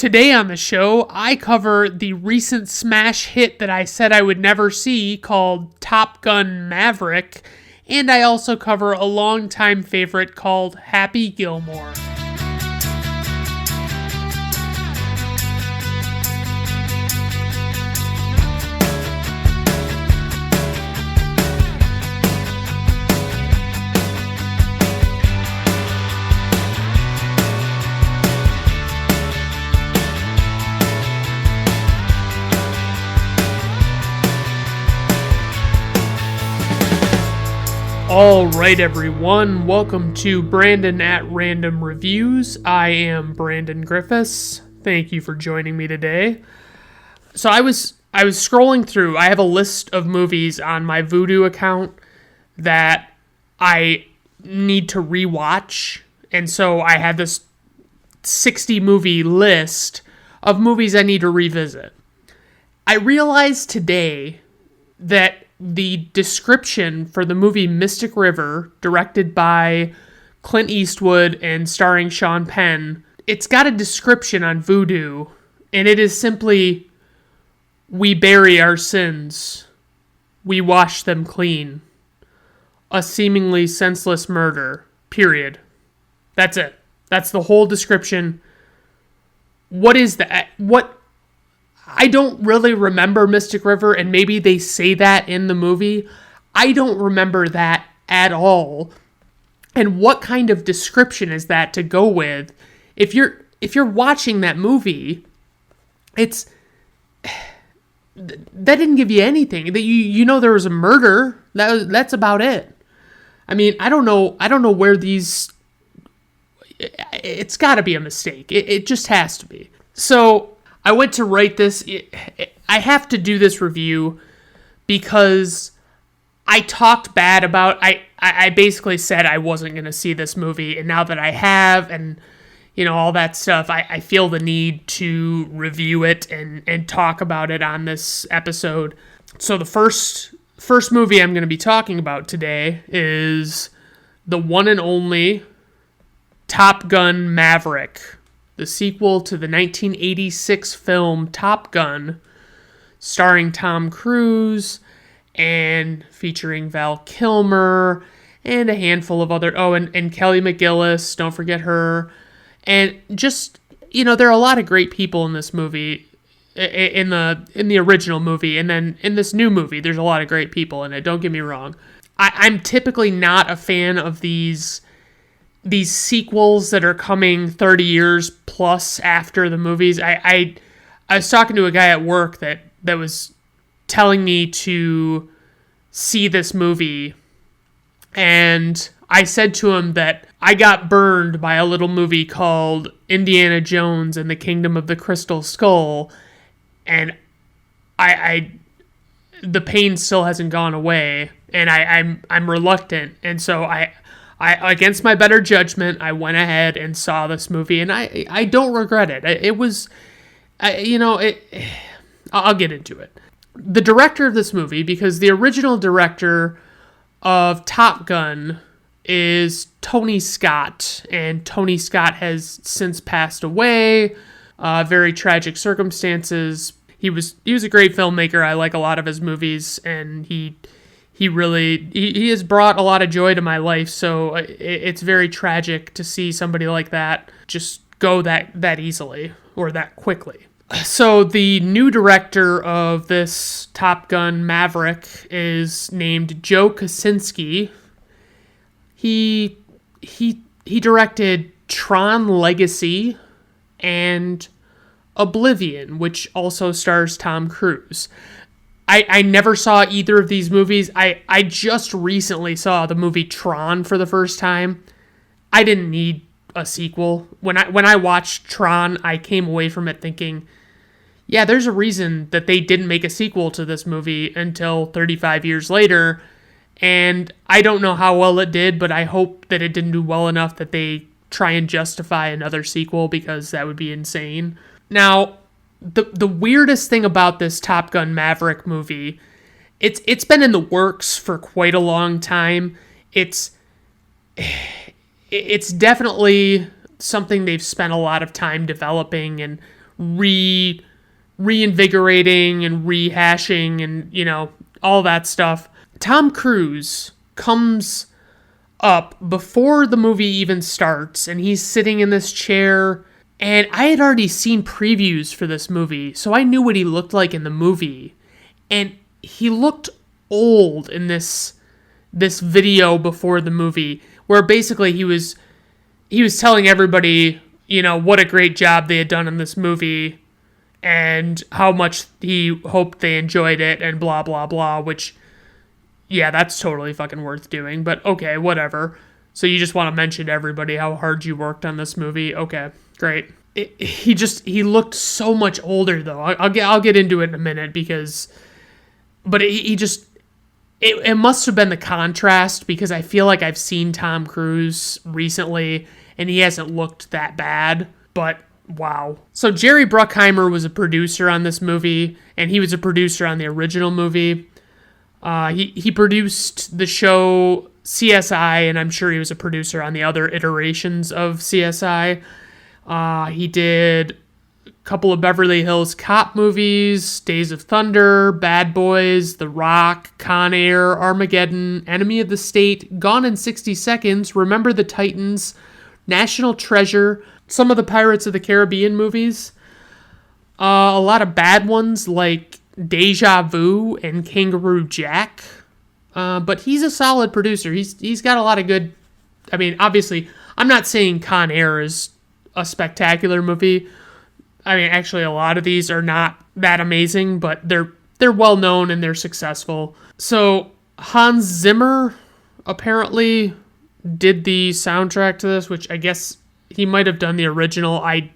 Today on the show, I cover the recent smash hit that I said I would never see called Top Gun Maverick, and I also cover a longtime favorite called Happy Gilmore. Alright everyone, welcome to Brandon at Random Reviews. I am Brandon Griffiths. Thank you for joining me today. So I was scrolling through. I have a list of movies on my Vudu account that I need to rewatch. And so I had this 60 movie list of movies I need to revisit. I realized today that the description for the movie Mystic River, directed by Clint Eastwood and starring Sean Penn, it's got a description on Vudu, and it is simply, "We bury our sins. We wash them clean. A seemingly senseless murder. Period." That's it. That's the whole description. What is that? I don't really remember Mystic River, and maybe they say that in the movie. I don't remember that at all. And what kind of description is that to go with? If you're watching that movie, that didn't give you anything. That you know there was a murder. That's about it. I mean, I don't know where these. It's got to be a mistake. It just has to be. So I went to write this. I have to do this review because I talked bad about. I basically said I wasn't going to see this movie, and now that I have, and all that stuff, I feel the need to review it and talk about it on this episode. So the first movie I'm going to be talking about today is the one and only Top Gun Maverick, the sequel to the 1986 film Top Gun, starring Tom Cruise and featuring Val Kilmer and a handful of other, and Kelly McGillis, don't forget her. And just, there are a lot of great people in this movie, in the original movie, and then in this new movie, there's a lot of great people in it, don't get me wrong. I'm typically not a fan of these sequels that are coming 30 years plus after the movies. I was talking to a guy at work that was telling me to see this movie, and I said to him that I got burned by a little movie called Indiana Jones and the Kingdom of the Crystal Skull, and the pain still hasn't gone away, and I'm reluctant, and so I against my better judgment, I went ahead and saw this movie, and I don't regret it. It was, I'll get into it. The director of this movie, because the original director of Top Gun is Tony Scott, and Tony Scott has since passed away, very tragic circumstances. He was a great filmmaker. I like a lot of his movies, and he has brought a lot of joy to my life, so it's very tragic to see somebody like that just go that easily or that quickly. So the new director of this Top Gun Maverick is named Joe Kosinski. He directed Tron Legacy and Oblivion, which also stars Tom Cruise. I never saw either of these movies. I just recently saw the movie Tron for the first time. I didn't need a sequel. When I watched Tron, I came away from it thinking, yeah, there's a reason that they didn't make a sequel to this movie until 35 years later. And I don't know how well it did, but I hope that it didn't do well enough that they try and justify another sequel, because that would be insane. Now, the weirdest thing about this Top Gun Maverick movie, it's been in the works for quite a long time. It's definitely something they've spent a lot of time developing and reinvigorating and rehashing and, all that stuff. Tom Cruise comes up before the movie even starts, and he's sitting in this chair, and I had already seen previews for this movie, so I knew what he looked like in the movie, and he looked old in this video before the movie, where basically he was telling everybody, what a great job they had done in this movie, and how much he hoped they enjoyed it, and blah, blah, blah, which, yeah, that's totally fucking worth doing, but okay, whatever. So you just want to mention to everybody how hard you worked on this movie? Okay, great. He looked so much older, though. I'll get into it in a minute, but it must have been the contrast, because I feel like I've seen Tom Cruise recently, and he hasn't looked that bad, but wow. So Jerry Bruckheimer was a producer on this movie, and he was a producer on the original movie. He produced the show CSI, and I'm sure he was a producer on the other iterations of CSI. He did a couple of Beverly Hills Cop movies, Days of Thunder, Bad Boys, The Rock, Con Air, Armageddon, Enemy of the State, Gone in 60 Seconds, Remember the Titans, National Treasure, some of the Pirates of the Caribbean movies, a lot of bad ones like Deja Vu and Kangaroo Jack, but he's a solid producer. He's got a lot of good. I mean, obviously, I'm not saying Con Air is a spectacular movie. I mean, actually, a lot of these are not that amazing, but they're well known and they're successful. So Hans Zimmer apparently did the soundtrack to this, which I guess he might have done the original. I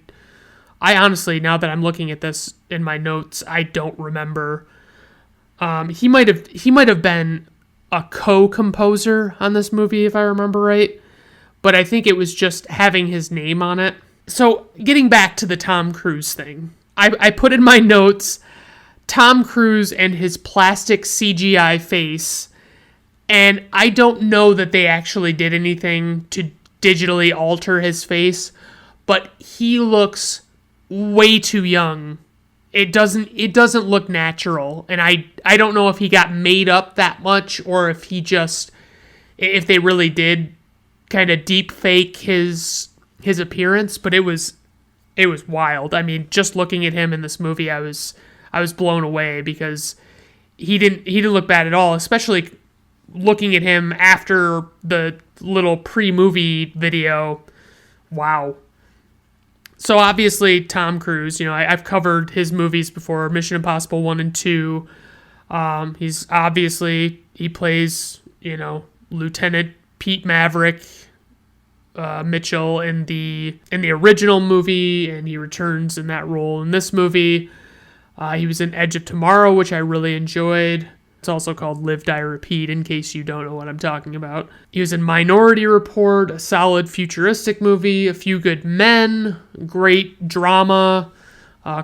honestly, now that I'm looking at this in my notes, I don't remember. He might have been a co-composer on this movie, if I remember right. But I think it was just having his name on it. So, getting back to the Tom Cruise thing, I put in my notes Tom Cruise and his plastic CGI face, and I don't know that they actually did anything to digitally alter his face, but he looks way too young. It doesn't look natural, and I don't know if he got made up that much, or if they really did kind of deep fake his appearance, but it was wild. I mean, just looking at him in this movie, I was blown away, because he didn't look bad at all, especially looking at him after the little pre-movie video. Wow. So obviously Tom Cruise, I've covered his movies before, Mission Impossible 1 and 2. He plays, Lieutenant Pete Maverick Mitchell in the original movie, and he returns in that role in this movie. He was in Edge of Tomorrow, which I really enjoyed. It's also called Live, Die, Repeat, in case you don't know what I'm talking about. He was in Minority Report, a solid futuristic movie, A Few Good Men, great drama,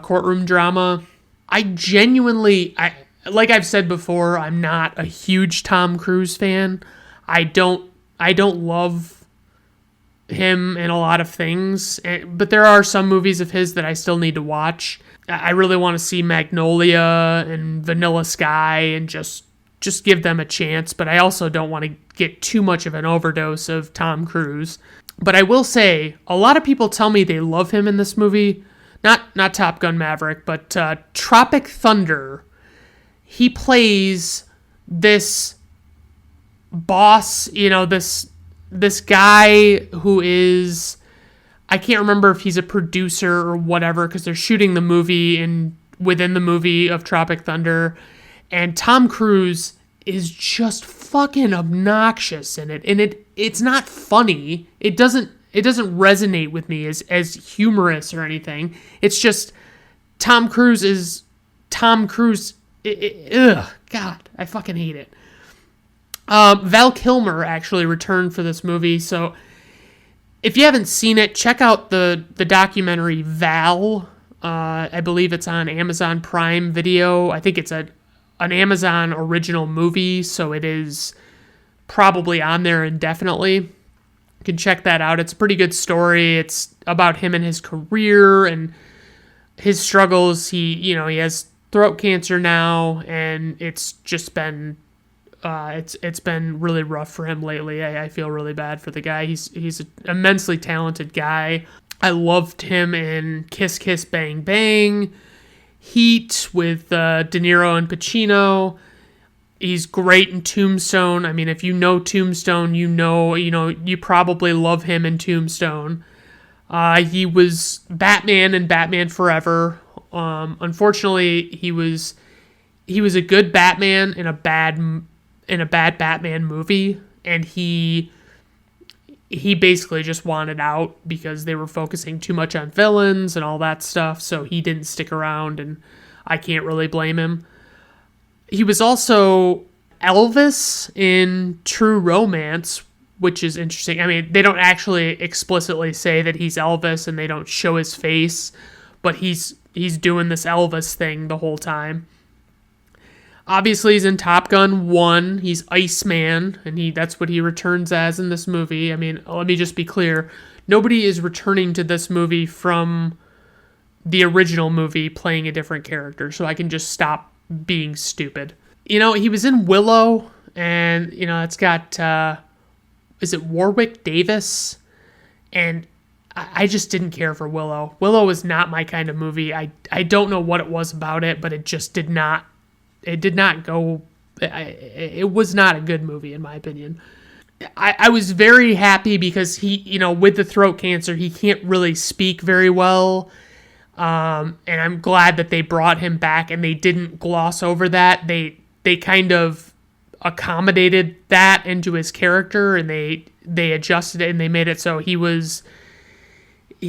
courtroom drama. Like I've said before, I'm not a huge Tom Cruise fan. I don't love him in a lot of things, but there are some movies of his that I still need to watch. I really want to see Magnolia and Vanilla Sky and just give them a chance, but I also don't want to get too much of an overdose of Tom Cruise. But I will say, a lot of people tell me they love him in this movie. Not Top Gun Maverick, but Tropic Thunder. He plays this boss, this guy who is, I can't remember if he's a producer or whatever, because they're shooting the movie within the movie of Tropic Thunder, and Tom Cruise is just fucking obnoxious in it, and it's not funny. It doesn't resonate with me as humorous or anything. It's just Tom Cruise is Tom Cruise. Ugh, God, I fucking hate it. Val Kilmer actually returned for this movie, so if you haven't seen it, check out the documentary Val. I believe it's on Amazon Prime Video. I think it's an Amazon original movie, so it is probably on there indefinitely. You can check that out. It's a pretty good story. It's about him and his career, and his struggles. He has throat cancer now, and it's just been it's been really rough for him lately. I feel really bad for the guy. He's an immensely talented guy. I loved him in Kiss Kiss Bang Bang, Heat with De Niro and Pacino. He's great in Tombstone. I mean, if you know Tombstone, you probably love him in Tombstone. He was Batman in Batman Forever. Unfortunately, he was a good Batman in a bad Batman movie, and he basically just wanted out because they were focusing too much on villains and all that stuff, so he didn't stick around, and I can't really blame him. He was also Elvis in True Romance, which is interesting. I mean, they don't actually explicitly say that he's Elvis, and they don't show his face, but he's doing this Elvis thing the whole time. Obviously, he's in Top Gun 1. He's Iceman, and that's what he returns as in this movie. I mean, let me just be clear. Nobody is returning to this movie from the original movie playing a different character, so I can just stop being stupid. He was in Willow, and, it's got, is it Warwick Davis? And I just didn't care for Willow. Willow was not my kind of movie. I don't know what it was about it, but it just did not go, it was not a good movie in my opinion. I was very happy because he, with the throat cancer, he can't really speak very well. And I'm glad that they brought him back and they didn't gloss over that. They kind of accommodated that into his character, and they adjusted it, and they made it so he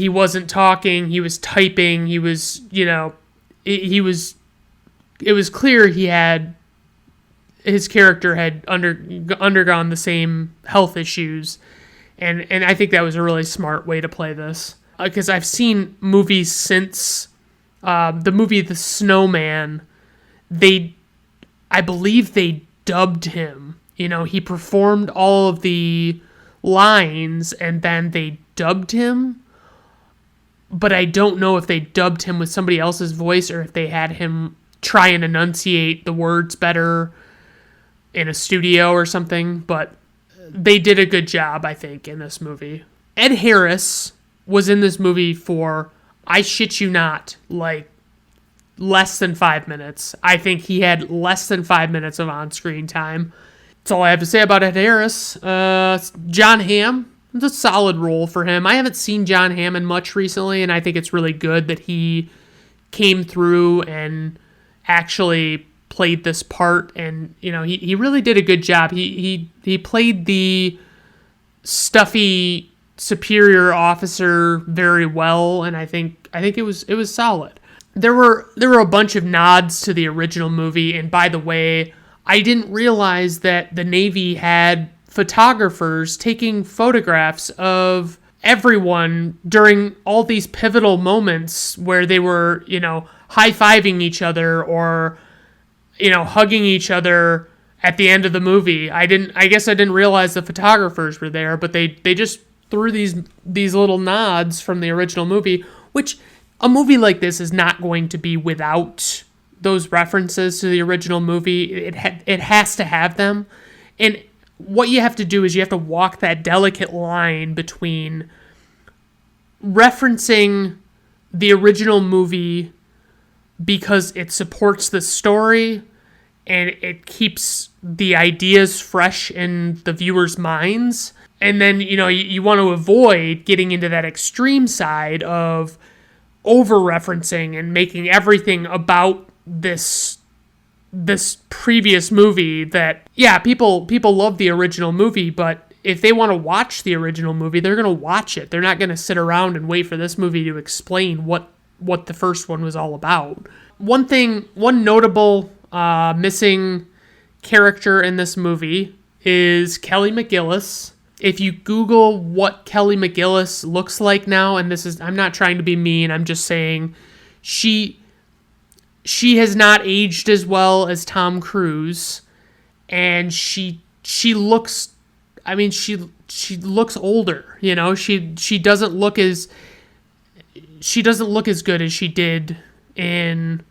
wasn't talking, he was typing, he was, it was clear his character had undergone the same health issues, and I think that was a really smart way to play this. Because I've seen movies since the movie The Snowman, I believe they dubbed him. He performed all of the lines and then they dubbed him. But I don't know if they dubbed him with somebody else's voice or if they had him try and enunciate the words better in a studio or something. But they did a good job, I think, in this movie. Ed Harris was in this movie for, I shit you not, like less than 5 minutes. I think he had less than 5 minutes of on-screen time. That's all I have to say about Ed Harris. John Hamm, it's a solid role for him. I haven't seen John Hamm in much recently, and I think it's really good that he came through and actually played this part. And he really did a good job. He played the stuffy superior officer very well, and I think it was solid. There were a bunch of nods to the original movie, and by the way, I didn't realize that the Navy had photographers taking photographs of everyone during all these pivotal moments where they were, high-fiving each other or, hugging each other at the end of the movie. I guess I didn't realize the photographers were there, but they just threw these little nods from the original movie, which a movie like this is not going to be without those references to the original movie. It has to have them. And what you have to do is you have to walk that delicate line between referencing the original movie because it supports the story and it keeps the ideas fresh in the viewers' minds. And then, you want to avoid getting into that extreme side of over-referencing and making everything about this previous movie that, yeah, people love the original movie, but if they want to watch the original movie, they're going to watch it. They're not going to sit around and wait for this movie to explain what the first one was all about. One notable missing character in this movie is Kelly McGillis. If you Google what Kelly McGillis looks like now, and I'm not trying to be mean, I'm just saying she has not aged as well as Tom Cruise, and she looks, she looks older, she doesn't look as, she doesn't look as good as she did in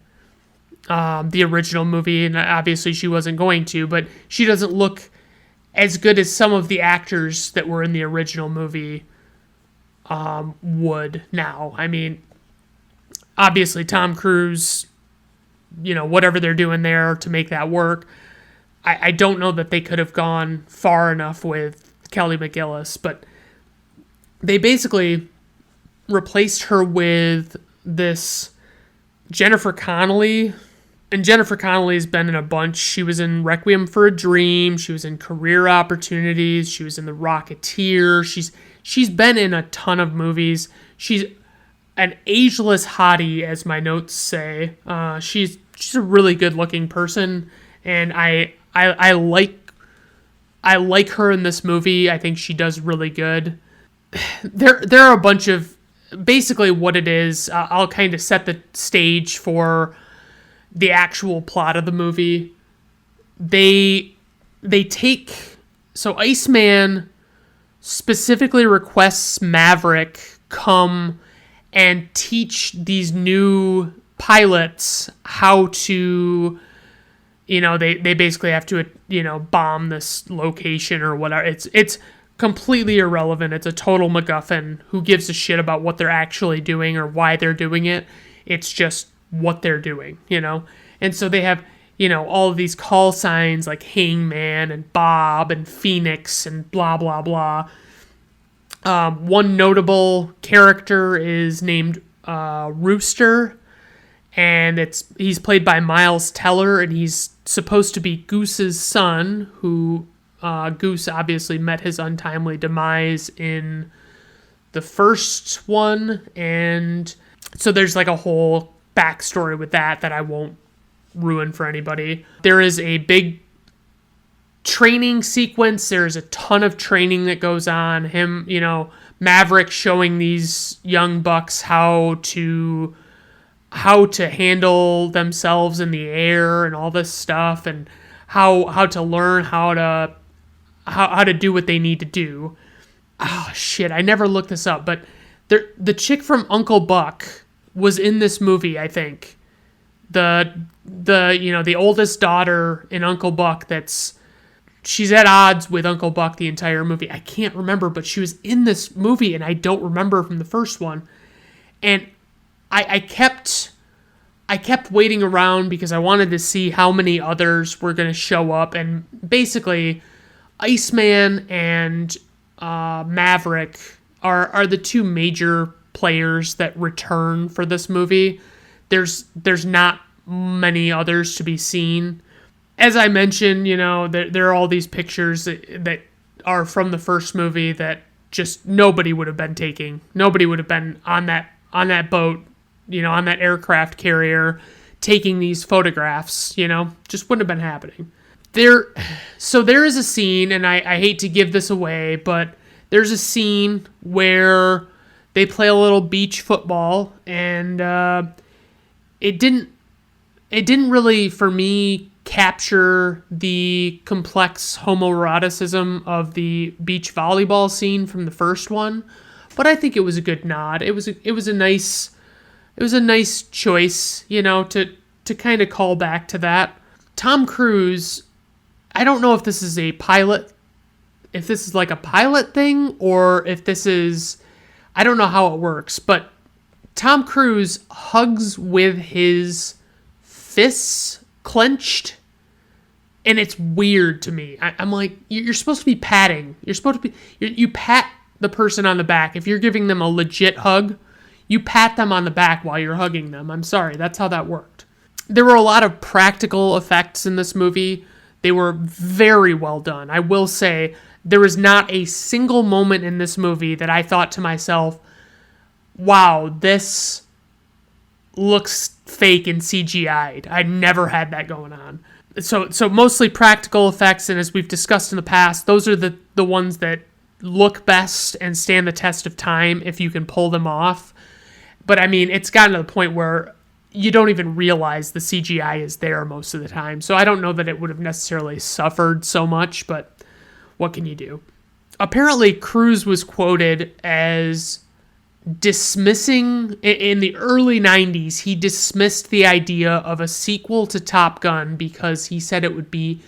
the original movie, and obviously she wasn't going to, but she doesn't look as good as some of the actors that were in the original movie would now. I mean, obviously Tom Cruise, whatever they're doing there to make that work, I don't know that they could have gone far enough with Kelly McGillis, but they basically replaced her with this Jennifer Connelly. And Jennifer Connelly's been in a bunch. She was in Requiem for a Dream. She was in Career Opportunities. She was in The Rocketeer. She's been in a ton of movies. She's an ageless hottie, as my notes say. She's a really good looking person, and I like her in this movie. I think she does really good. There are a bunch of, basically what it is, I'll kind of set the stage for the actual plot of the movie. They take, so Iceman specifically requests Maverick come and teach these new pilots how to, they basically have to, bomb this location or whatever. It's completely irrelevant. It's a total MacGuffin. Who gives a shit about what they're actually doing or why they're doing it? It's just what they're doing, And so they have, all of these call signs like Hangman and Bob and Phoenix and blah, blah, blah. One notable character is named Rooster, and he's played by Miles Teller, and he's supposed to be Goose's son, who Goose obviously met his untimely demise in the first one, and so there's like a whole backstory with that I won't ruin for anybody. There is a big training sequence. There's a ton of training that goes on. Him, Maverick showing these young bucks how to handle themselves in the air and all this stuff, and how to learn how to do what they need to do. Oh shit, I never looked this up, but the chick from Uncle Buck was in this movie, I think. The oldest daughter in Uncle Buck she's at odds with Uncle Buck the entire movie. I can't remember, but she was in this movie, and I don't remember from the first one. And I kept waiting around because I wanted to see how many others were going to show up. And basically, Iceman and Maverick are the two major players that return for this movie. There's not many others to be seen. As I mentioned, there are all these pictures that are from the first movie that just nobody would have been taking. Nobody would have been on that boat, on that aircraft carrier, taking these photographs. Just wouldn't have been happening. There is a scene, and I hate to give this away, but there's a scene where they play a little beach football, and it didn't really, for me, capture the complex homoeroticism of the beach volleyball scene from the first one, but I think it was a good nod. It was a nice choice, to kind of call back to that. Tom Cruise, I don't know if this is a pilot, if this is like a pilot thing, or if this is, I don't know how it works, but Tom Cruise hugs with his fists clenched, and it's weird to me. I'm like, you're supposed to be patting. You pat the person on the back. If you're giving them a legit hug, you pat them on the back while you're hugging them. I'm sorry, that's how that worked. There were a lot of practical effects in this movie. They were very well done. I will say, there was not a single moment in this movie that I thought to myself, wow, this looks fake and CGI'd. I never had that going on. So mostly practical effects, and as we've discussed in the past, those are the ones that look best and stand the test of time if you can pull them off. But I mean, it's gotten to the point where you don't even realize the CGI is there most of the time. So I don't know that it would have necessarily suffered so much, but what can you do? Apparently, Cruise was quoted as dismissing, in the early 90s, he dismissed the idea of a sequel to Top Gun because he said it would be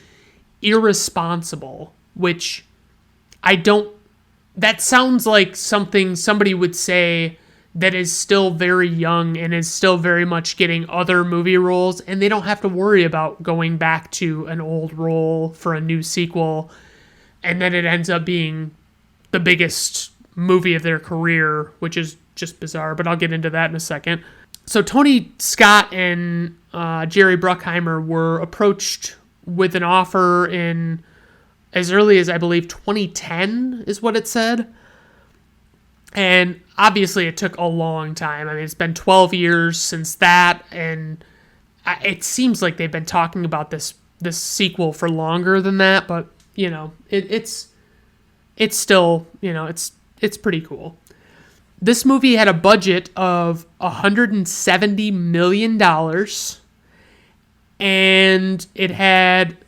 irresponsible, which that sounds like something somebody would say that is still very young and is still very much getting other movie roles, and they don't have to worry about going back to an old role for a new sequel, and then it ends up being the biggest movie of their career, which is just bizarre, but I'll get into that in a second. So Tony Scott and Jerry Bruckheimer were approached with an offer in as early as, I believe, 2010 is what it said. And obviously it took a long time. I mean, it's been 12 years since that, and it seems like they've been talking about this sequel for longer than that, but, you know, it's still, you know, it's pretty cool. This movie had a budget of $170 million, and it had,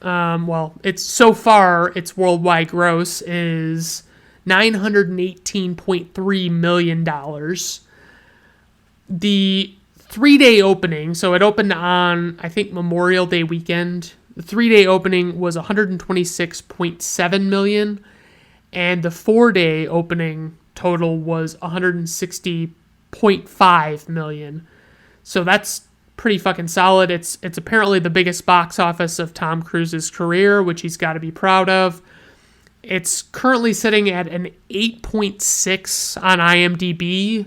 its worldwide gross is $918.3 million. The 3-day opening, so it opened on, I think, Memorial Day weekend. The 3-day opening was $126.7 million, and the 4-day opening total was $160.5 million. So that's pretty fucking solid. It's apparently the biggest box office of Tom Cruise's career, which he's got to be proud of. It's currently sitting at an 8.6 on IMDb.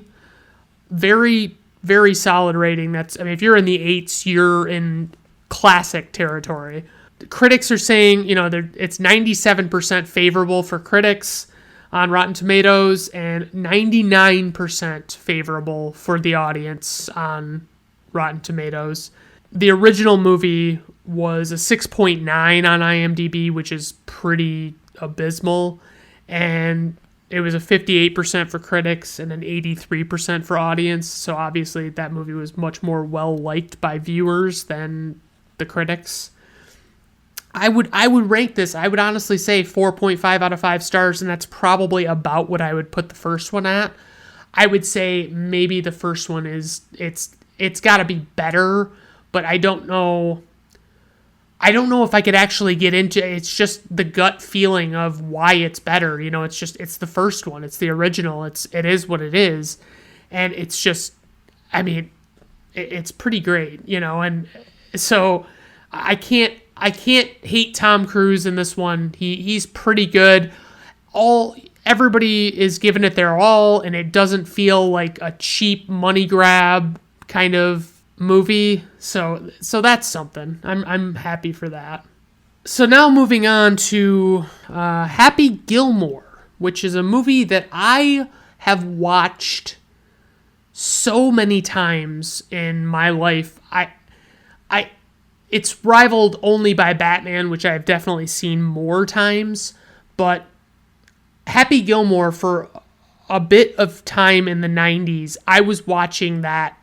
Very, very solid rating. If you're in the 8s, you're in classic territory. The critics are saying, you know, it's 97% favorable for critics on Rotten Tomatoes and 99% favorable for the audience on Rotten Tomatoes. The original movie was a 6.9 on IMDb, which is pretty abysmal, and it was a 58% for critics and an 83% for audience, so obviously that movie was much more well-liked by viewers than the critics. I would rank this, I would honestly say 4.5 out of 5 stars, and that's probably about what I would put the first one at. I would say maybe the first one it's got to be better, but I don't know if I could actually get into it. It's just the gut feeling of why it's better. You know, it's the first one. It's the original. It is what it is. And it's just, I mean, it's pretty great, you know, and so I can't hate Tom Cruise in this one. He's pretty good. Everybody is giving it their all, and it doesn't feel like a cheap money grab kind of movie. So that's something. I'm happy for that. So now moving on to Happy Gilmore, which is a movie that I have watched so many times in my life. It's rivaled only by Batman, which I've definitely seen more times, but Happy Gilmore, for a bit of time in the 90s, I was watching that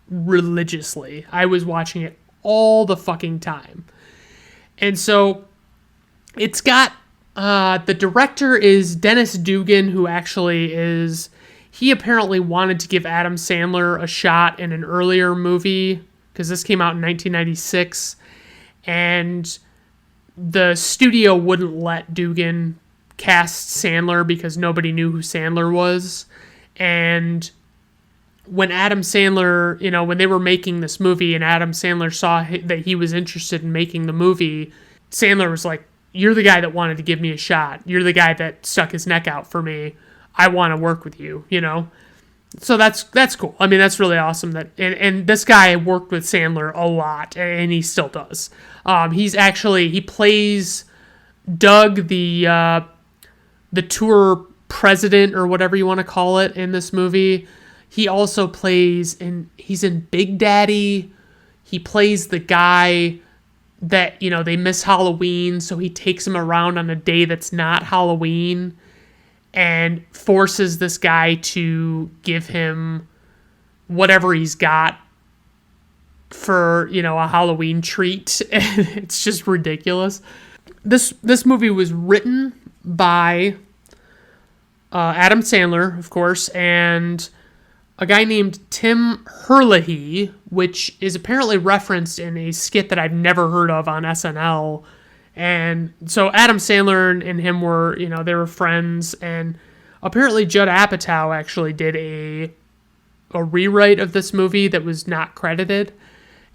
religiously. I was watching it all the fucking time. And so it's got, the director is Dennis Dugan, who actually he apparently wanted to give Adam Sandler a shot in an earlier movie, because this came out in 1996, and the studio wouldn't let Dugan cast Sandler because nobody knew who Sandler was. And when Adam Sandler, you know, when they were making this movie and Adam Sandler saw that he was interested in making the movie, Sandler was like, "You're the guy that wanted to give me a shot. You're the guy that stuck his neck out for me. I want to work with you," you know? So that's cool. I mean, that's really awesome. And this guy worked with Sandler a lot, and he still does. He plays Doug, the tour president or whatever you want to call it in this movie. He also he's in Big Daddy. He plays the guy that, you know, they miss Halloween, so he takes him around on a day that's not Halloween and forces this guy to give him whatever he's got for, you know, a Halloween treat. It's just ridiculous. This movie was written by Adam Sandler, of course, and a guy named Tim Herlihy, which is apparently referenced in a skit that I've never heard of on SNL. And so Adam Sandler and him were, they were friends. And apparently Judd Apatow actually did a rewrite of this movie that was not credited.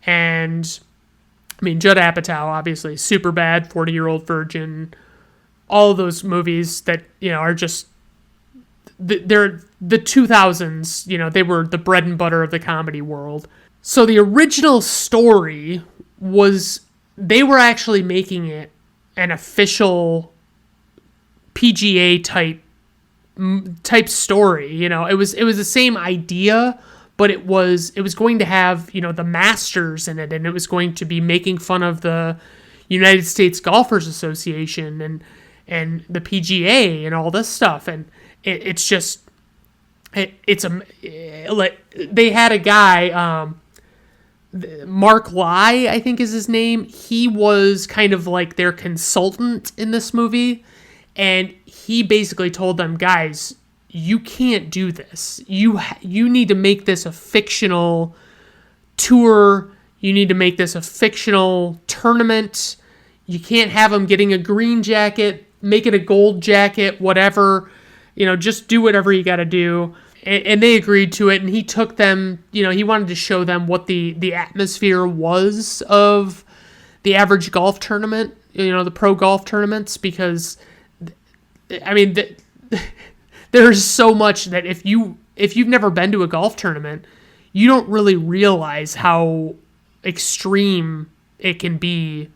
And, Judd Apatow, obviously, Superbad, 40-Year-Old Virgin, all of those movies that, are just... They're the 2000s, they were the bread and butter of the comedy world. So the original story was they were actually making it an official PGA type story. It was the same idea, but it was going to have, the Masters in it, and it was going to be making fun of the United States Golfers Association and the PGA and all this stuff. And they had a guy, Mark Lai, I think is his name. He was kind of like their consultant in this movie, and he basically told them, guys, you can't do this. You need to make this a fictional tour. You need to make this a fictional tournament. You can't have them getting a green jacket, make it a gold jacket, whatever. Just do whatever you got to do. And they agreed to it, and he took them, he wanted to show them what the atmosphere was of the average golf tournament, the pro golf tournaments, because, there's so much that if you've never been to a golf tournament, you don't really realize how extreme it can be,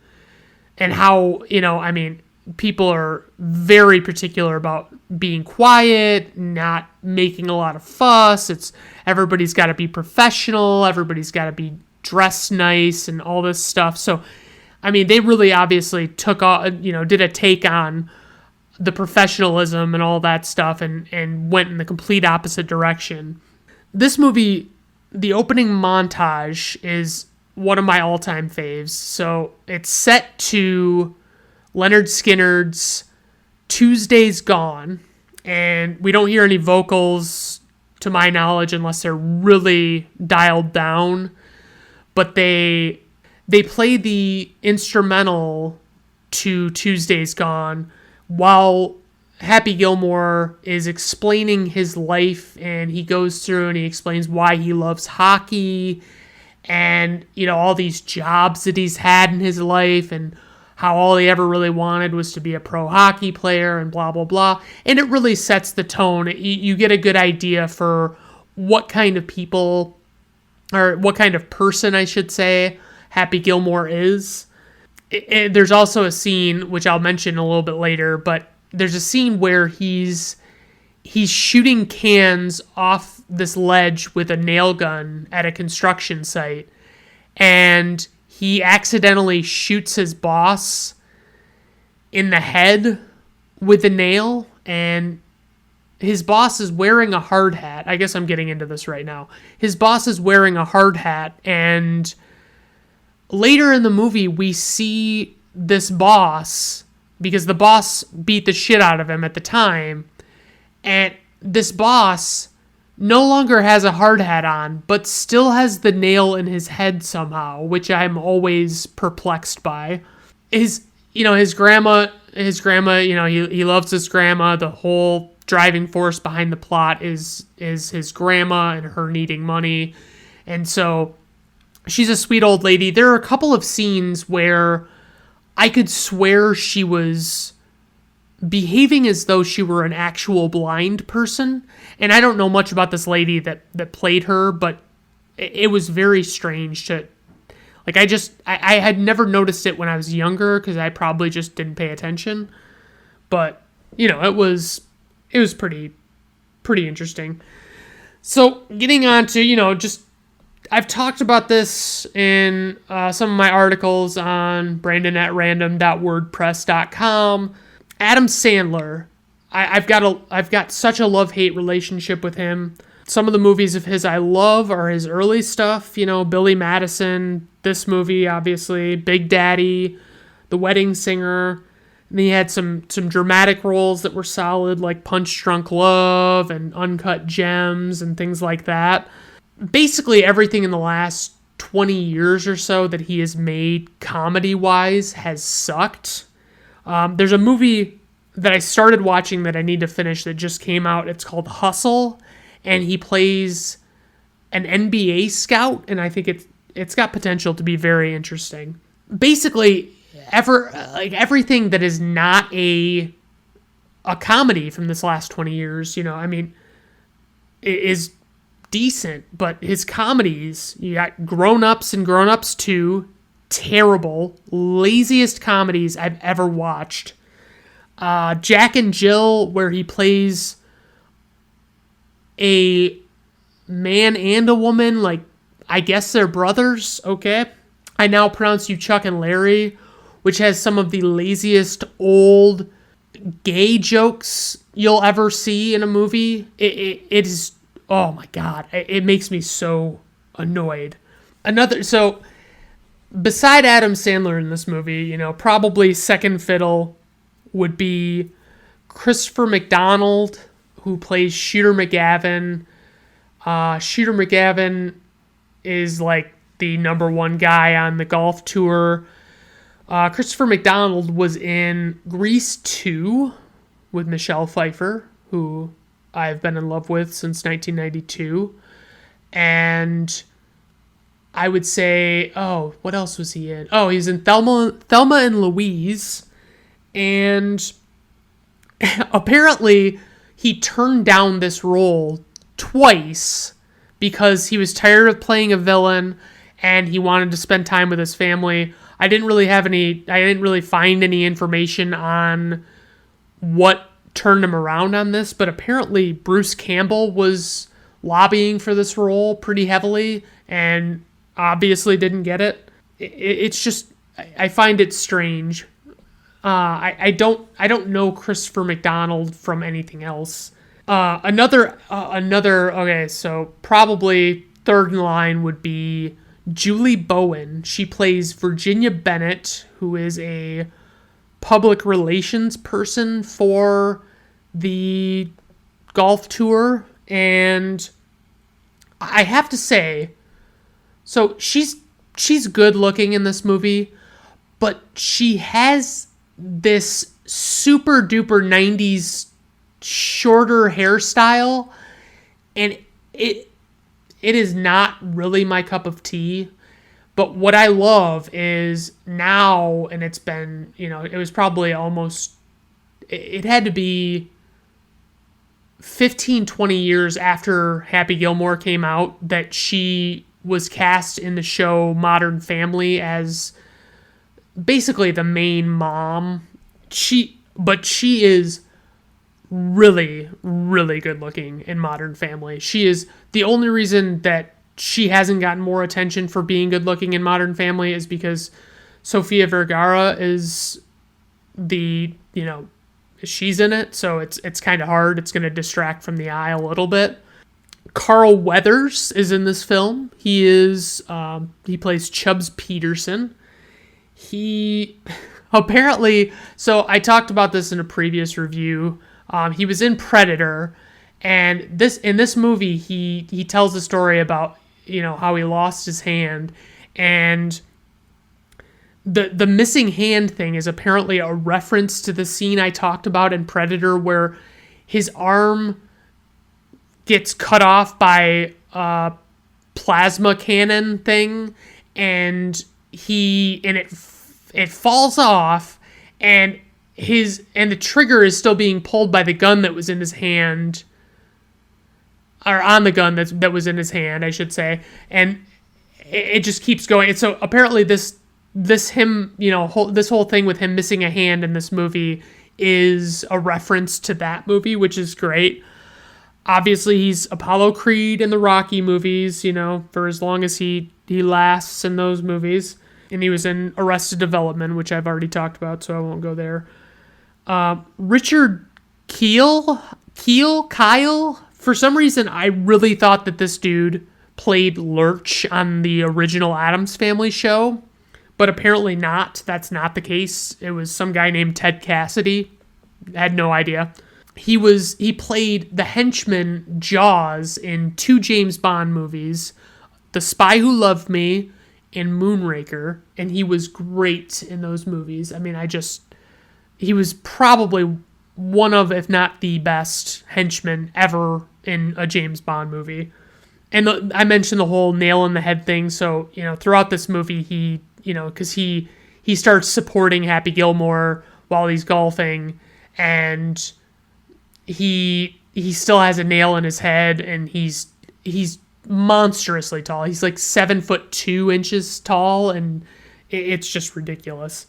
and how, people are very particular about being quiet, not making a lot of fuss. Everybody's got to be professional. Everybody's got to be dressed nice and all this stuff. So, they really obviously did a take on the professionalism and all that stuff and went in the complete opposite direction. This movie, the opening montage is one of my all-time faves. So it's set to Leonard Skinnard's Tuesday's Gone, and we don't hear any vocals to my knowledge unless they're really dialed down, but they play the instrumental to Tuesday's Gone while Happy Gilmore is explaining his life, and he goes through and he explains why he loves hockey and, all these jobs that he's had in his life and how all he ever really wanted was to be a pro hockey player and blah, blah, blah. And it really sets the tone. You get a good idea for what kind of people, or what kind of person, I should say, Happy Gilmore is. There's also a scene, which I'll mention a little bit later, but there's a scene where he's shooting cans off this ledge with a nail gun at a construction site, and he accidentally shoots his boss in the head with a nail, and his boss is wearing a hard hat. I guess I'm getting into this right now. His boss is wearing a hard hat, and later in the movie, we see this boss, because the boss beat the shit out of him at the time, and this boss no longer has a hard hat on, but still has the nail in his head somehow, which I'm always perplexed by. His grandma, he loves his grandma. The whole driving force behind the plot is his grandma and her needing money. And so she's a sweet old lady. There are a couple of scenes where I could swear she was behaving as though she were an actual blind person. And I don't know much about this lady that played her, but it was very strange to, like, I had never noticed it when I was younger because I probably just didn't pay attention. But, it was pretty interesting. So getting on to, I've talked about this in some of my articles on brandon@random.wordpress.com. Adam Sandler, I've got such a love-hate relationship with him. Some of the movies of his I love are his early stuff, Billy Madison, this movie, obviously, Big Daddy, The Wedding Singer. And he had some dramatic roles that were solid, like Punch Drunk Love and Uncut Gems and things like that. Basically, everything in the last 20 years or so that he has made comedy-wise has sucked. There's a movie that I started watching that I need to finish that just came out. It's called Hustle, and he plays an NBA scout, and I think it's got potential to be very interesting. Basically, everything that is not a comedy from this last 20 years, is decent, but his comedies, you got Grown Ups and Grown Ups 2, terrible, laziest comedies I've ever watched. Jack and Jill, where he plays a man and a woman, like, I guess they're brothers, okay? I Now Pronounce You Chuck and Larry, which has some of the laziest old gay jokes you'll ever see in a movie. It is, oh my God, it makes me so annoyed. So beside Adam Sandler in this movie, probably second fiddle would be Christopher McDonald, who plays Shooter McGavin. Shooter McGavin is like the number one guy on the golf tour. Christopher McDonald was in Grease 2 with Michelle Pfeiffer, who I've been in love with since 1992. And I would say, what else was he in? Oh, he's in Thelma and Louise. And apparently he turned down this role twice because he was tired of playing a villain and he wanted to spend time with his family. I didn't really find any information on what turned him around on this, but apparently Bruce Campbell was lobbying for this role pretty heavily and obviously didn't get it. It's just, I find it strange. I don't know Christopher McDonald from anything else. Okay, so probably third in line would be Julie Bowen. She plays Virginia Bennett, who is a public relations person for the golf tour. And I have to say, so she's good looking in this movie, but she has this super duper 90s shorter hairstyle, and it is not really my cup of tea. But what I love is now, and it's been, it was probably it had to be 15, 20 years after Happy Gilmore came out that she was cast in the show Modern Family as basically the main mom. But she is really, really good looking in Modern Family. She is the only reason that she hasn't gotten more attention for being good looking in Modern Family is because Sofia Vergara is she's in it, so it's kind of hard. It's going to distract from the eye a little bit. Carl Weathers is in this film. He plays Chubbs Peterson. He apparently, so I talked about this in a previous review. He was in Predator, and in this movie he tells a story about how he lost his hand, and the missing hand thing is apparently a reference to the scene I talked about in Predator where his arm gets cut off by a plasma cannon thing, and it falls off, and the trigger is still being pulled by the gun that was in his hand, or on the gun that was in his hand, I should say, and it just keeps going. And so apparently this whole thing with him missing a hand in this movie is a reference to that movie, which is great. Obviously, he's Apollo Creed in the Rocky movies, for as long as he lasts in those movies. And he was in Arrested Development, which I've already talked about, so I won't go there. Richard Kyle, for some reason, I really thought that this dude played Lurch on the original Addams Family show, but apparently not. That's not the case. It was some guy named Ted Cassidy. I had no idea. He played the henchman Jaws in 2 James Bond movies, The Spy Who Loved Me and Moonraker, and he was great in those movies. I mean, he was probably one of, if not the best henchman ever in a James Bond movie. And I mentioned the whole nail in the head thing. So, throughout this movie, he, because he starts supporting Happy Gilmore while he's golfing, and he still has a nail in his head, and he's monstrously tall. He's like 7'2" tall, and it's just ridiculous.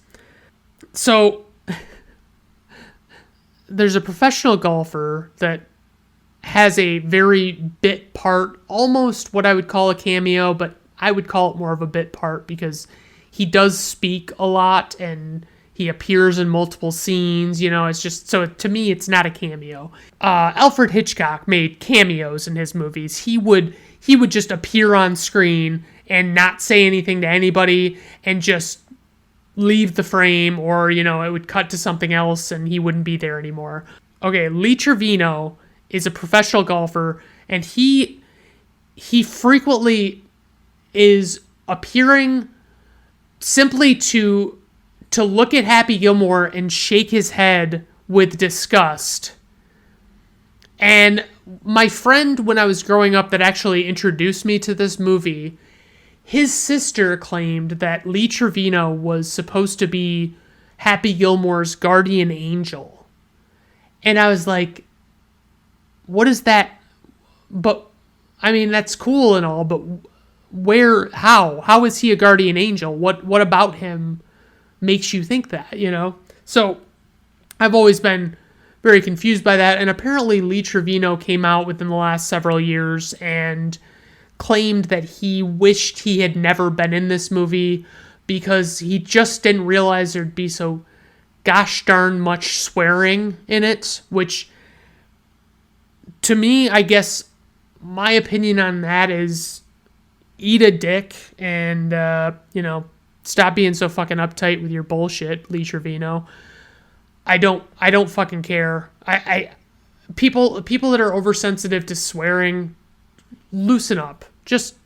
So there's a professional golfer that has a very bit part, almost what I would call a cameo, but I would call it more of a bit part because he does speak a lot and he appears in multiple scenes. It's just, so to me, it's not a cameo. Alfred Hitchcock made cameos in his movies. He would just appear on screen and not say anything to anybody and just leave the frame, or, it would cut to something else and he wouldn't be there anymore. Okay, Lee Trevino is a professional golfer, and he frequently is appearing simply to look at Happy Gilmore and shake his head with disgust. And my friend, when I was growing up, that actually introduced me to this movie, his sister claimed that Lee Trevino was supposed to be Happy Gilmore's guardian angel. And I was like, what is that? But, I mean, that's cool and all, but how is he a guardian angel? What about him makes you think that, So I've always been very confused by that. And apparently Lee Trevino came out within the last several years and claimed that he wished he had never been in this movie because he just didn't realize there'd be so gosh darn much swearing in it, which, to me, I guess my opinion on that is eat a dick and, stop being so fucking uptight with your bullshit, Lee Trevino. I don't fucking care. People that are oversensitive to swearing, loosen up. Just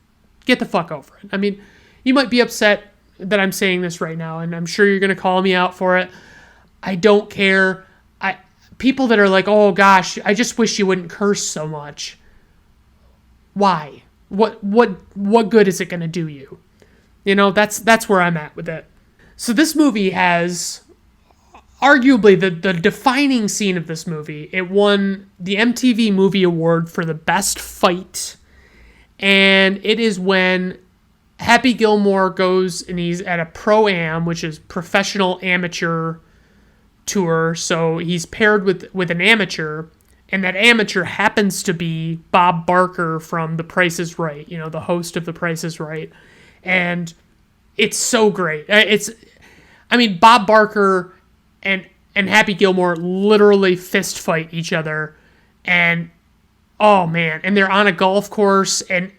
get the fuck over it. I mean, you might be upset that I'm saying this right now, and I'm sure you're going to call me out for it. I don't care. People that are like, oh gosh, I just wish you wouldn't curse so much. Why? What good is it going to do you? That's where I'm at with it. So this movie has arguably the defining scene of this movie. It won the MTV Movie Award for the best fight. And it is when Happy Gilmore goes and he's at a Pro-Am, which is professional amateur tour. So he's paired with an amateur, and that amateur happens to be Bob Barker from The Price is Right, the host of The Price is Right. And it's so great. Bob Barker and Happy Gilmore literally fist fight each other, and oh man, and they're on a golf course, and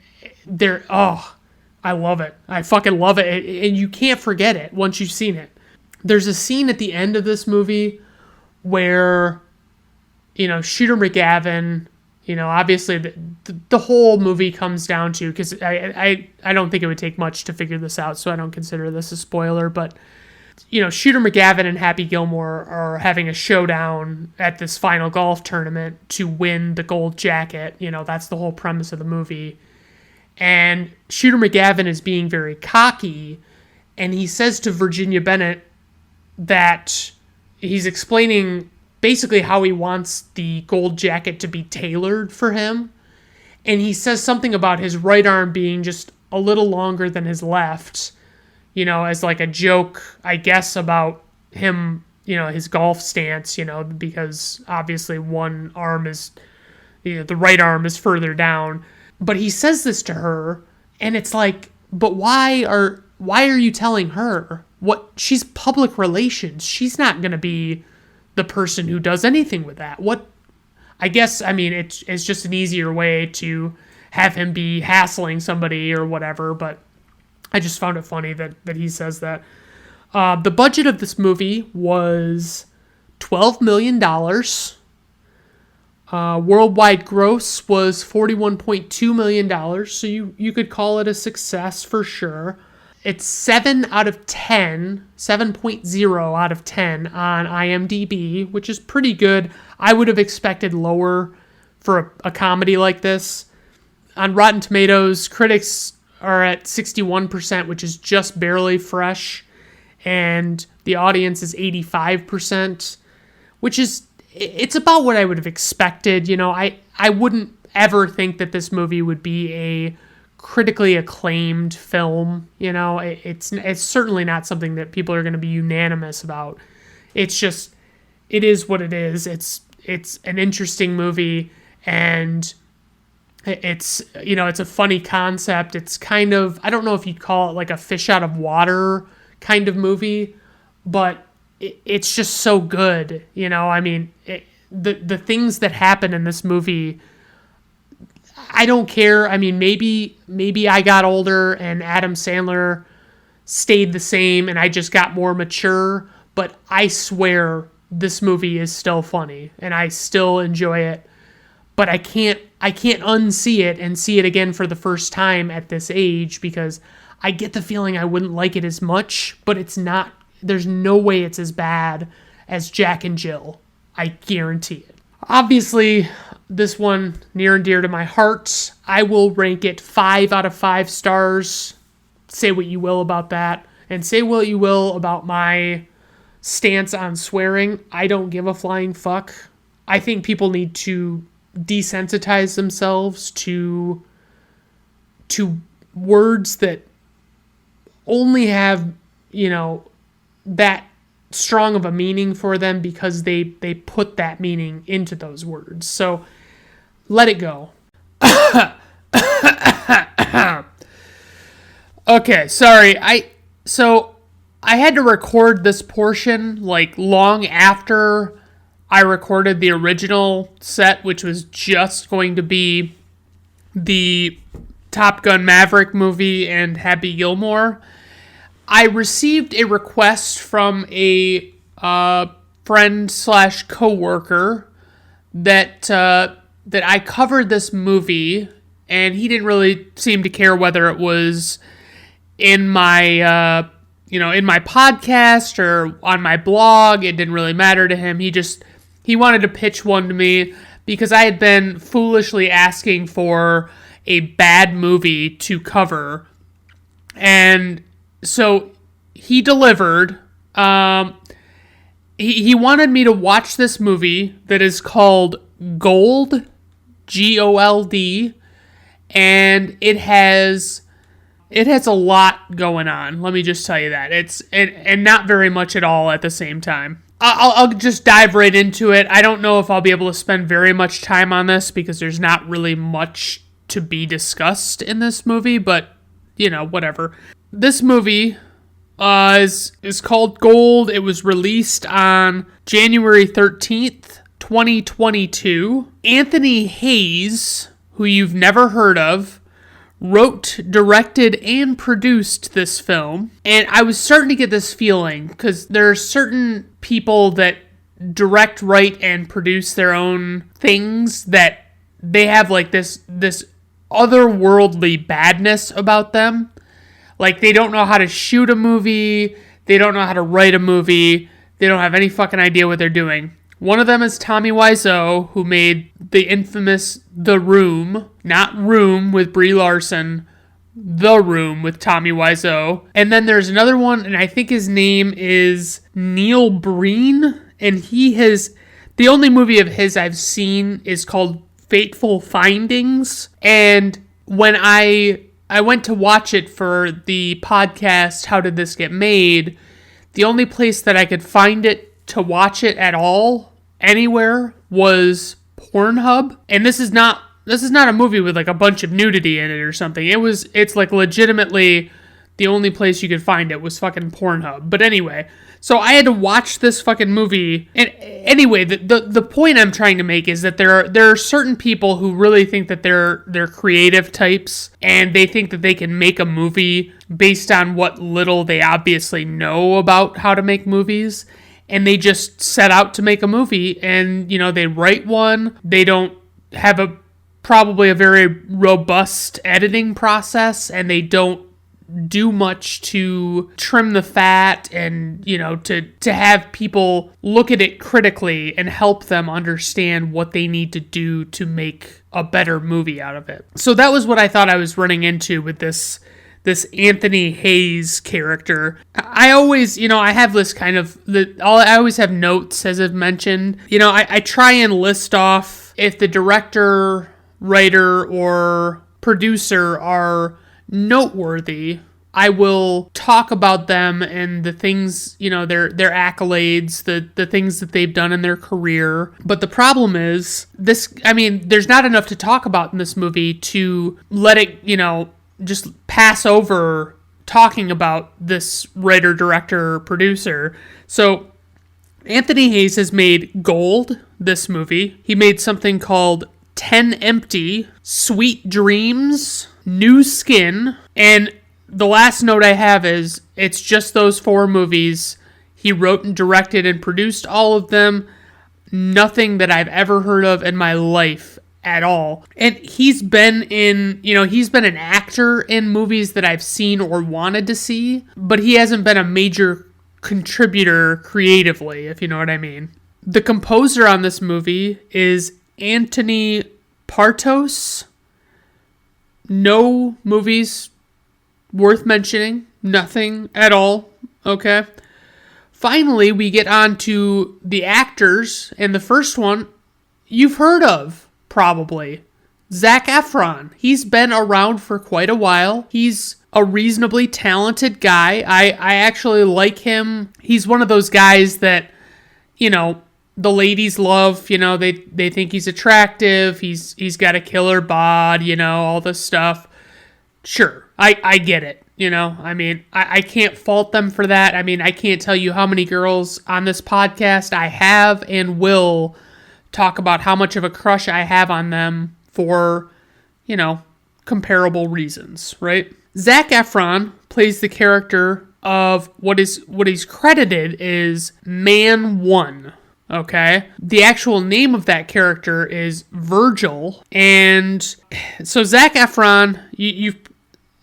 I love it. I fucking love it, and you can't forget it once you've seen it. There's a scene at the end of this movie where, Shooter McGavin, obviously the whole movie comes down to, because I don't think it would take much to figure this out, so I don't consider this a spoiler, but, Shooter McGavin and Happy Gilmore are having a showdown at this final golf tournament to win the gold jacket. That's the whole premise of the movie. And Shooter McGavin is being very cocky, and he says to Virginia Bennett that he's explaining basically how he wants the gold jacket to be tailored for him. And he says something about his right arm being just a little longer than his left, as like a joke, I guess, about him, his golf stance, because obviously one arm is, the right arm is further down. But he says this to her, and it's like, but why are you telling her? She's public relations. She's not going to be the person who does anything with that. It's just an easier way to have him be hassling somebody or whatever, but I just found it funny that he says that. The budget of this movie was $12 million. Worldwide gross was $41.2 million, so you could call it a success for sure. It's 7 out of 10, 7.0 out of 10 on IMDb, which is pretty good. I would have expected lower for a comedy like this. On Rotten Tomatoes, critics are at 61%, which is just barely fresh, and the audience is 85%, which is, it's about what I would have expected. You know, I wouldn't ever think that this movie would be a critically acclaimed film. You know, it's certainly not something that people are going to be unanimous about. It's just, it is what it is. It's an interesting movie, and it's, you know, it's a funny concept. It's kind of, I don't know if you'd call it like a fish out of water kind of movie, but it's just so good. You know, I mean, the things that happen in this movie, I don't care. I mean, maybe I got older and Adam Sandler stayed the same and I just got more mature, but I swear this movie is still funny and I still enjoy it. But I can't unsee it and see it again for the first time at this age, because I get the feeling I wouldn't like it as much, but it's not, there's no way it's as bad as Jack and Jill. I guarantee it. Obviously, this one near and dear to my heart. I will rank it 5 out of 5 stars. Say what you will about that, and say what you will about my stance on swearing. I don't give a flying fuck. I think people need to desensitize themselves to words that only have, you know, that strong of a meaning for them because they put that meaning into those words. So let it go. Okay, sorry. I had to record this portion like long after I recorded the original set, which was just going to be the Top Gun Maverick movie and Happy Gilmore. I received a request from a friend / coworker that I covered this movie, and he didn't really seem to care whether it was in my in my podcast or on my blog. It didn't really matter to him. He wanted to pitch one to me because I had been foolishly asking for a bad movie to cover, and so he delivered. He wanted me to watch this movie that is called Gold, Gold, and it has a lot going on. Let me just tell you that. It's and not very much at all at the same time. I'll just dive right into it. I don't know if I'll be able to spend very much time on this because there's not really much to be discussed in this movie, but, you know, whatever. This movie is called Gold. It was released on January 13th, 2022. Anthony Hayes, who you've never heard of, wrote, directed, and produced this film. And I was starting to get this feeling because there are certain people that direct, write, and produce their own things that they have like this otherworldly badness about them. Like, they don't know how to shoot a movie. They don't know how to write a movie. They don't have any fucking idea what they're doing. One of them is Tommy Wiseau, who made the infamous The Room. Not Room with Brie Larson. The Room with Tommy Wiseau. And then there's another one, and I think his name is Neil Breen. And he has... The only movie of his I've seen is called Fateful Findings. And when I went to watch it for the podcast, How Did This Get Made? The only place that I could find it to watch it at all, anywhere, was Pornhub. And this is not a movie with like a bunch of nudity in it or something. It's like legitimately the only place you could find it was fucking Pornhub. But anyway, so I had to watch this fucking movie. And anyway, the point I'm trying to make is that there are certain people who really think that they're creative types, and they think that they can make a movie based on what little they obviously know about how to make movies. And they just set out to make a movie, and, they write one. They don't have probably a very robust editing process, and they don't do much to trim the fat and, to have people look at it critically and help them understand what they need to do to make a better movie out of it. So that was what I thought I was running into with this Anthony Hayes character. I always, I have this kind of, I always have notes, as I've mentioned. I try and list off if the director, writer, or producer are noteworthy. I will talk about them and the things, their accolades, the things that they've done in their career. But the problem is, there's not enough to talk about in this movie to let it, just pass over talking about this writer, director, producer. So Anthony Hayes has made Gold, this movie. He made something called 10 Empty, Sweet Dreams, New Skin, and the last note I have is it's just those 4 movies. He wrote and directed and produced all of them. Nothing that I've ever heard of in my life at all. And he's been an actor in movies that I've seen or wanted to see, but he hasn't been a major contributor creatively, if you know what I mean. The composer on this movie is Anthony Partos. No movies worth mentioning. Nothing at all. Okay. Finally, we get on to the actors, and the first one you've heard of, probably. Zac Efron. He's been around for quite a while. He's a reasonably talented guy. I actually like him. He's one of those guys that, the ladies love. They think he's attractive. He's got a killer bod, all this stuff. Sure, I get it. I can't fault them for that. I can't tell you how many girls on this podcast I have and will talk about how much of a crush I have on them for, comparable reasons, right? Zac Efron plays the character of what he's credited is Man 1. Okay. The actual name of that character is Virgil. And so Zac Efron, you've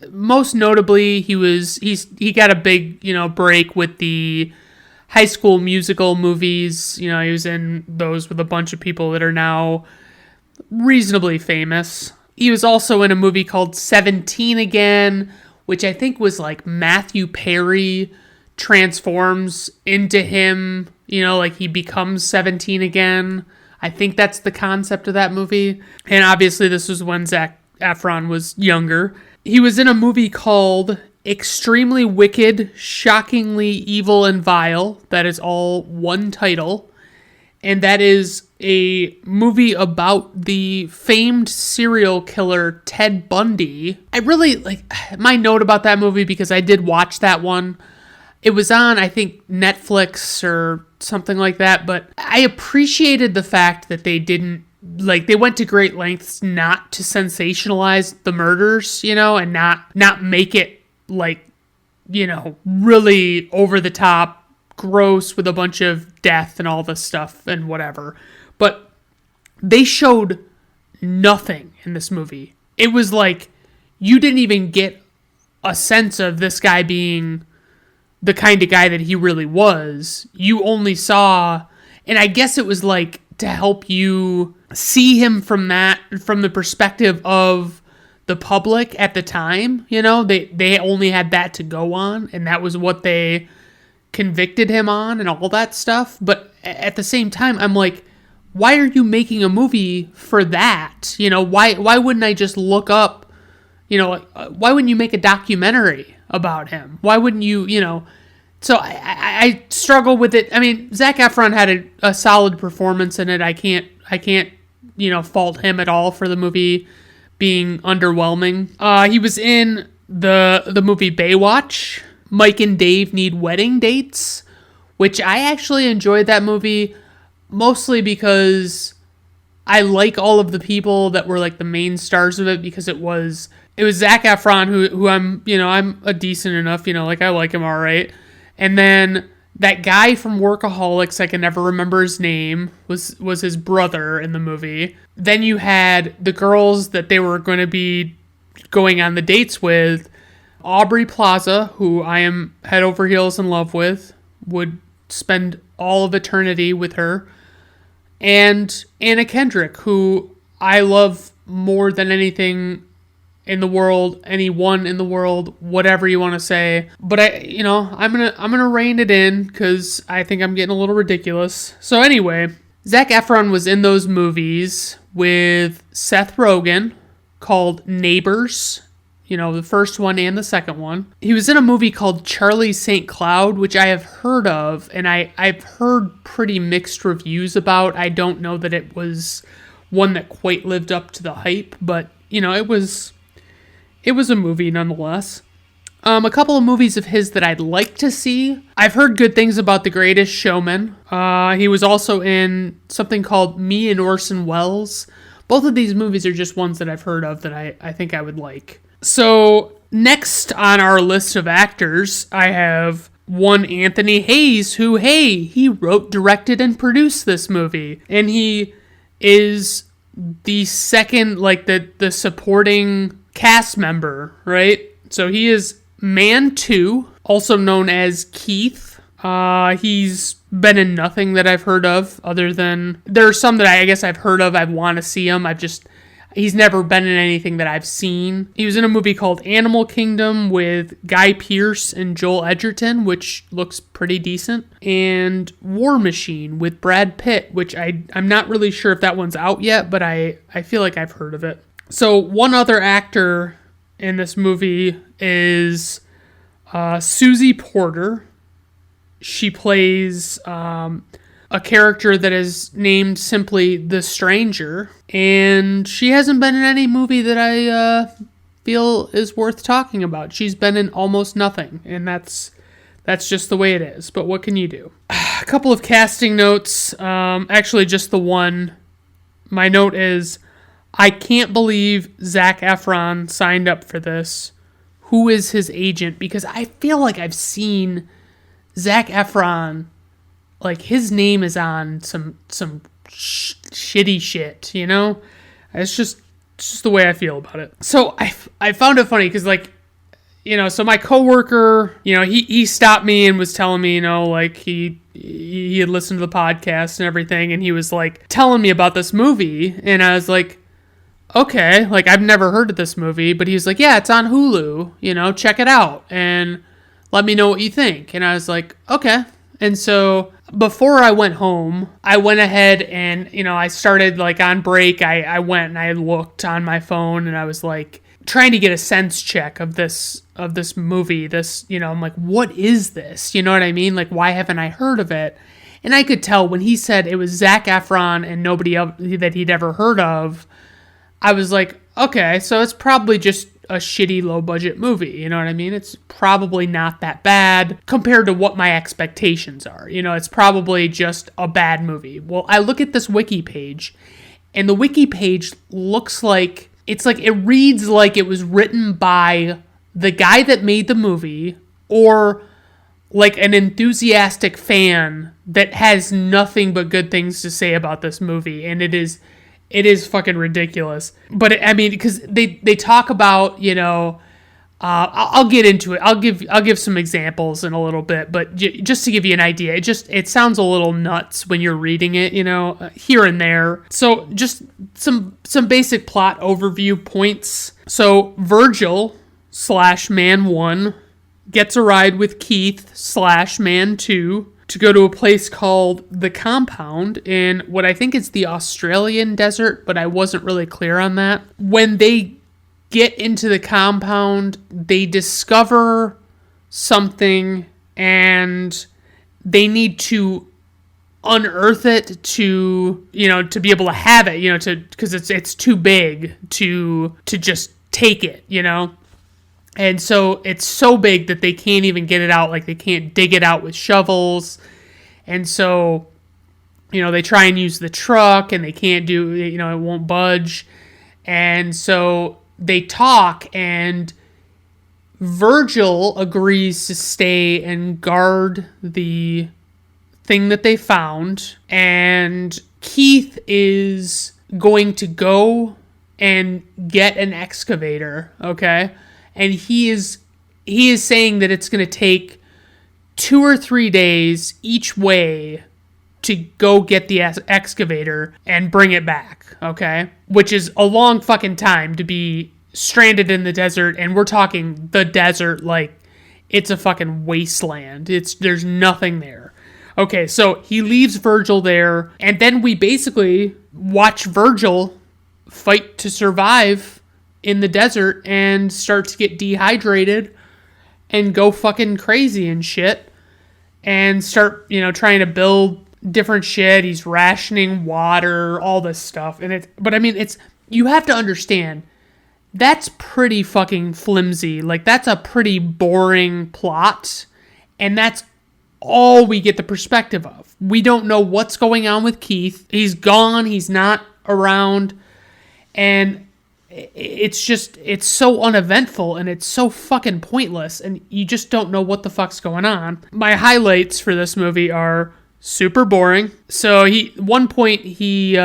most notably, he got a big, break with the High School Musical movies. He was in those with a bunch of people that are now reasonably famous. He was also in a movie called 17 Again, which I think was like Matthew Perry transforms into him, like he becomes 17 again. I think that's the concept of that movie. And obviously this was when Zac Efron was younger. He was in a movie called Extremely Wicked, Shockingly Evil and Vile. That is all one title. And that is a movie about the famed serial killer Ted Bundy. I really like my note about that movie because I did watch that one. It was on, I think, Netflix or something like that. But I appreciated the fact that they didn't, they went to great lengths not to sensationalize the murders, and not make it really over the top, gross with a bunch of death and all this stuff and whatever. But they showed nothing in this movie. It was like you didn't even get a sense of this guy being the kind of guy that he really was. You only saw, and I guess it was like to help you see him from the perspective of the public at the time. They only had that to go on, and that was what they convicted him on and all that stuff. But at the same time, I'm like, why are you making a movie for that? Why wouldn't I just look up, why wouldn't you make a documentary about him? Why wouldn't you, So I struggle with it. Zac Efron had a solid performance in it. I can't, fault him at all for the movie being underwhelming. He was in the movie Baywatch. Mike and Dave Need Wedding Dates, which I actually enjoyed that movie, mostly because I like all of the people that were like the main stars of it, because it was It was Zac Efron, who I'm a decent enough, like I like him all right. And then that guy from Workaholics, I can never remember his name, was his brother in the movie. Then you had the girls that they were going to be going on the dates with. Aubrey Plaza, who I am head over heels in love with, would spend all of eternity with her. And Anna Kendrick, who I love more than anything in the world, anyone in the world, whatever you want to say. But I'm gonna rein it in because I think I'm getting a little ridiculous. So anyway, Zac Efron was in those movies with Seth Rogen called Neighbors. The first one and the second one. He was in a movie called Charlie St. Cloud, which I have heard of, and I've heard pretty mixed reviews about. I don't know that it was one that quite lived up to the hype, but, it was a movie nonetheless. A couple of movies of his that I'd like to see. I've heard good things about The Greatest Showman. He was also in something called Me and Orson Welles. Both of these movies are just ones that I've heard of that I think I would like. So next on our list of actors, I have one Anthony Hayes, who, he wrote, directed, and produced this movie. And he is the second, the supporting cast member, right? So he is Man 2, also known as Keith. He's been in nothing that I've heard of, other than, there are some that I guess I've heard of. I want to see him. He's never been in anything that I've seen. He was in a movie called Animal Kingdom with Guy Pearce and Joel Edgerton, which looks pretty decent. And War Machine with Brad Pitt, which I'm not really sure if that one's out yet, but I feel like I've heard of it. So one other actor in this movie is Susie Porter. She plays a character that is named simply The Stranger, and she hasn't been in any movie that I feel is worth talking about. She's been in almost nothing, and that's just the way it is. But what can you do? A couple of casting notes. Actually, just the one. My note is, I can't believe Zac Efron signed up for this. Who is his agent? Because I feel like I've seen Zac Efron, his name is on some shitty shit, It's just the way I feel about it. So I found it funny because, so my coworker, he stopped me and was telling me, he had listened to the podcast and everything, and he was, telling me about this movie, and I was like, okay, I've never heard of this movie, but he was like, yeah, it's on Hulu, check it out, and let me know what you think. And I was like, okay. And so before I went home, I went ahead and, I started on break. I went and I looked on my phone and I was trying to get a sense check of this movie. I'm like, what is this? You know what I mean? Why haven't I heard of it? And I could tell when he said it was Zac Efron and nobody else that he'd ever heard of, I was like, okay, so it's probably just a shitty low-budget movie, you know what I mean? It's probably not that bad compared to what my expectations are. It's probably just a bad movie. Well, I look at this wiki page, and the wiki page looks like, it reads like it was written by the guy that made the movie, or an enthusiastic fan that has nothing but good things to say about this movie, and it is fucking ridiculous. But because they talk about, I'll get into it. I'll give some examples in a little bit, but just to give you an idea, it sounds a little nuts when you're reading it, here and there. So just some basic plot overview points. So Virgil / Man 1 gets a ride with Keith / Man 2 to go to a place called The Compound in what I think is the Australian desert, but I wasn't really clear on that. When they get into the compound, they discover something and they need to unearth it to be able to have it, because it's too big to just take it, And so it's so big that they can't even get it out. They can't dig it out with shovels. And so, they try and use the truck and they can't do, it won't budge. And so they talk, and Virgil agrees to stay and guard the thing that they found, and Keith is going to go and get an excavator, okay? And he is saying that it's going to take 2 or 3 days each way to go get the excavator and bring it back, okay? Which is a long fucking time to be stranded in the desert, and we're talking the desert like it's a fucking wasteland. There's nothing there. Okay, so he leaves Virgil there, and then we basically watch Virgil fight to survive in the desert and start to get dehydrated and go fucking crazy and shit and start, trying to build different shit. He's rationing water, all this stuff. But you have to understand, that's pretty fucking flimsy. Like, that's a pretty boring plot, and that's all we get the perspective of. We don't know what's going on with Keith. He's gone. He's not around. And it's so uneventful, and it's so fucking pointless, and you just don't know what the fuck's going on. My highlights for this movie are super boring. So one point he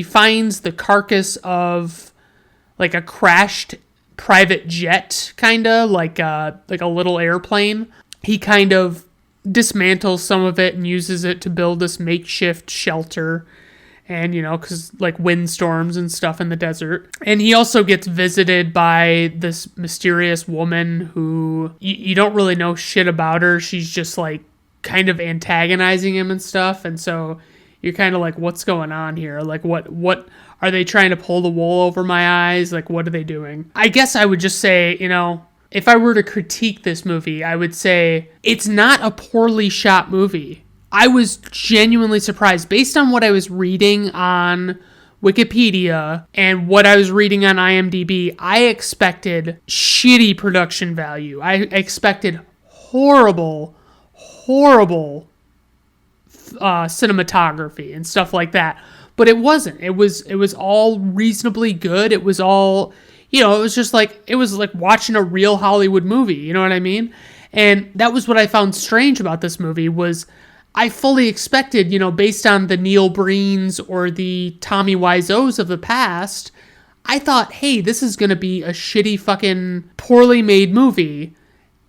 finds the carcass of like a crashed private jet, kinda like a little airplane. He kind of dismantles some of it and uses it to build this makeshift shelter. And, because like windstorms and stuff in the desert. And he also gets visited by this mysterious woman who you don't really know shit about her. She's just like kind of antagonizing him and stuff. And so you're kind of like, what's going on here? Like, what are they trying to pull the wool over my eyes? Like, what are they doing? I guess I would just say, if I were to critique this movie, I would say it's not a poorly shot movie. I was genuinely surprised. Based on what I was reading on Wikipedia and what I was reading on IMDb, I expected shitty production value. I expected horrible cinematography and stuff like that. But it wasn't. It was all reasonably good. It was all, it was just like, it was like watching a real Hollywood movie. You know what I mean? And that was what I found strange about this movie was I fully expected, based on the Neil Breens or the Tommy Wiseaus of the past, I thought, hey, this is going to be a shitty fucking poorly made movie.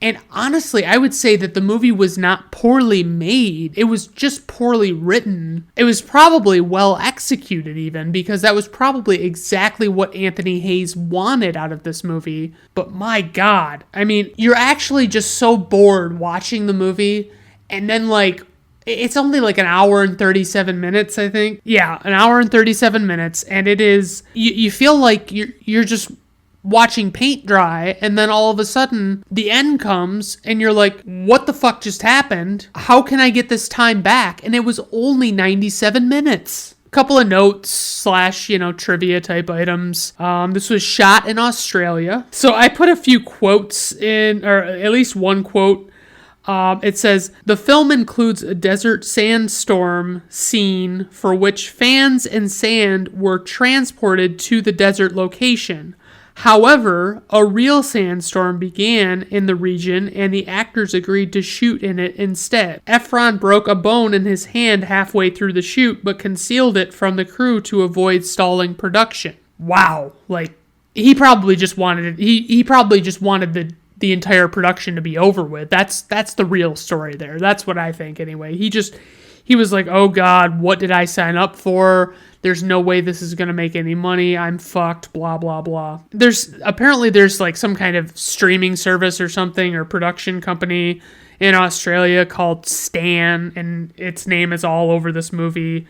And honestly, I would say that the movie was not poorly made. It was just poorly written. It was probably well executed even, because that was probably exactly what Anthony Hayes wanted out of this movie. But my God, you're actually just so bored watching the movie, and then it's only like an hour and 37 minutes, I think. Yeah, an hour and 37 minutes. And it is, you feel like you're just watching paint dry. And then all of a sudden the end comes and you're like, what the fuck just happened? How can I get this time back? And it was only 97 minutes. A couple of notes / trivia type items. This was shot in Australia. So I put a few quotes in, or at least one quote. It says, the film includes a desert sandstorm scene for which fans and sand were transported to the desert location. However, a real sandstorm began in the region and the actors agreed to shoot in it instead. Efron broke a bone in his hand halfway through the shoot, but concealed it from the crew to avoid stalling production. Wow. He probably just wanted it. He probably just wanted the entire production to be over with. That's the real story there. That's what I think anyway. He was like, oh God, what did I sign up for? There's no way this is going to make any money. I'm fucked, blah, blah, blah. There's like some kind of streaming service or something or production company in Australia called Stan, and its name is all over this movie.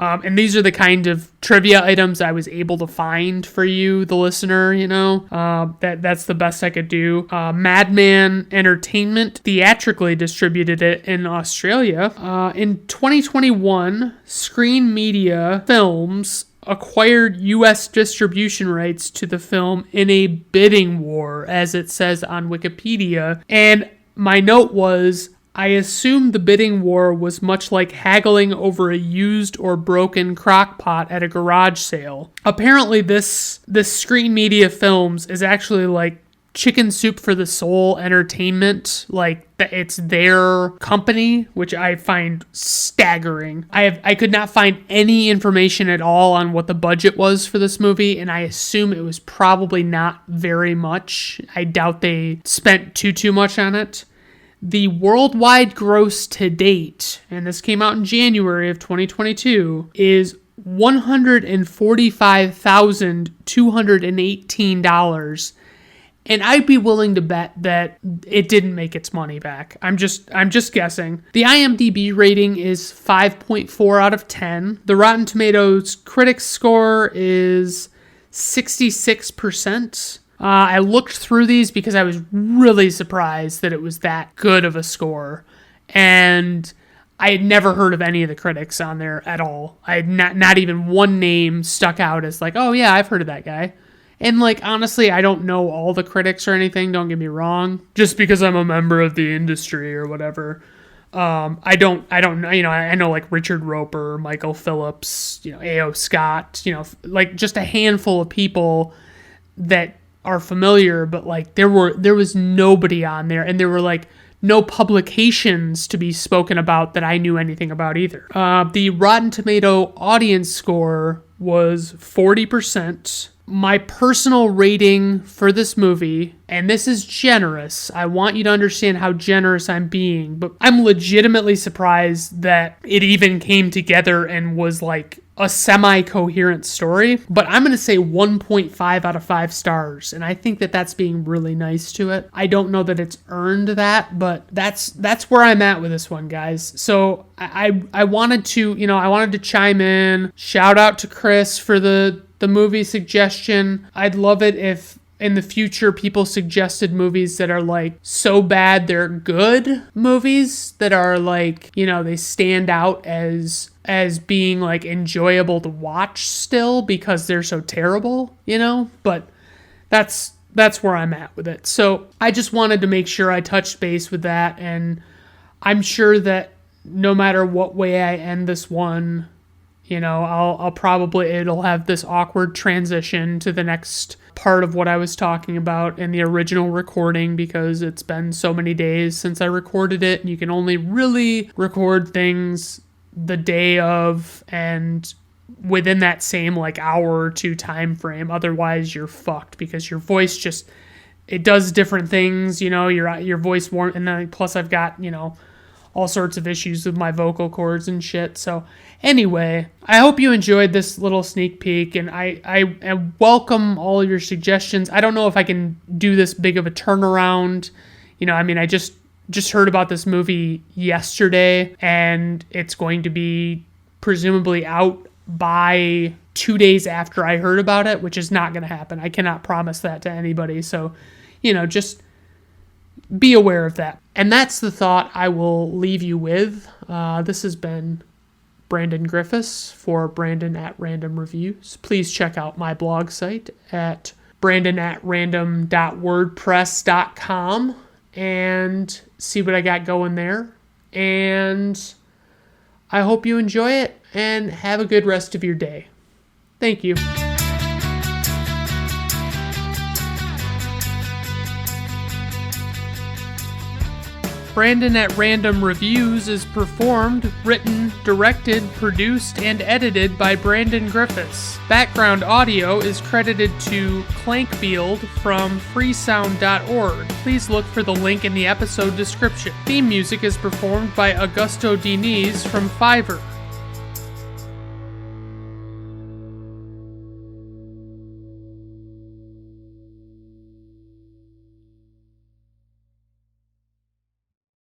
And these are the kind of trivia items I was able to find for you, the listener, that's the best I could do. Madman Entertainment theatrically distributed it in Australia. In 2021, Screen Media Films acquired U.S. distribution rights to the film in a bidding war, as it says on Wikipedia. And my note was, I assume the bidding war was much like haggling over a used or broken crock pot at a garage sale. Apparently this Screen Media Films is actually like Chicken Soup for the Soul Entertainment, like it's their company, which I find staggering. I could not find any information at all on what the budget was for this movie, and I assume it was probably not very much. I doubt they spent too much on it. The worldwide gross to date, and this came out in January of 2022, is $145,218. And I'd be willing to bet that it didn't make its money back. I'm just guessing. The IMDb rating is 5.4 out of 10. The Rotten Tomatoes critics score is 66%. I looked through these because I was really surprised that it was that good of a score. And I had never heard of any of the critics on there at all. I had not even one name stuck out as like, oh yeah, I've heard of that guy. And like, honestly, I don't know all the critics or anything, don't get me wrong. Just because I'm a member of the industry or whatever. I don't know, I know like Richard Roper, Michael Phillips, A.O. Scott, like just a handful of people that are familiar, but like there was nobody on there, and there were like no publications to be spoken about that I knew anything about either. The Rotten Tomato audience score was 40%. My personal rating for this movie, and this is generous, I want you to understand how generous I'm being, but I'm legitimately surprised that it even came together and was like a semi-coherent story, but I'm going to say 1.5 out of 5 stars, and I think that that's being really nice to it. I don't know that it's earned that, but that's where I'm at with this one, guys. So I wanted to chime in, shout out to Chris for the movie suggestion. I'd love it if in the future people suggested movies that are like so bad they're good movies, that are like, they stand out as being like enjoyable to watch still because they're so terrible, but that's where I'm at with it. So I just wanted to make sure I touched base with that, and I'm sure that no matter what way I end this one, I'll probably, it'll have this awkward transition to the next part of what I was talking about in the original recording, because it's been so many days since I recorded it, and you can only really record things the day of and within that same like hour or two time frame. Otherwise you're fucked, because your voice just, it does different things, your voice won't, and then plus I've got, all sorts of issues with my vocal cords and shit. So anyway, I hope you enjoyed this little sneak peek, and I welcome all your suggestions. I don't know if I can do this big of a turnaround. I just heard about this movie yesterday, and it's going to be presumably out by 2 days after I heard about it, which is not going to happen. I cannot promise that to anybody. So, just be aware of that. And that's the thought I will leave you with. This has been Brandon Griffiths for Brandon at Random Reviews. Please check out my blog site at brandonatrandom.wordpress.com and see what I got going there. And I hope you enjoy it and have a good rest of your day. Thank you. Brandon at Random Reviews is performed, written, directed, produced, and edited by Brandon Griffiths. Background audio is credited to Clankfield from freesound.org. Please look for the link in the episode description. Theme music is performed by Augusto Diniz from Fiverr.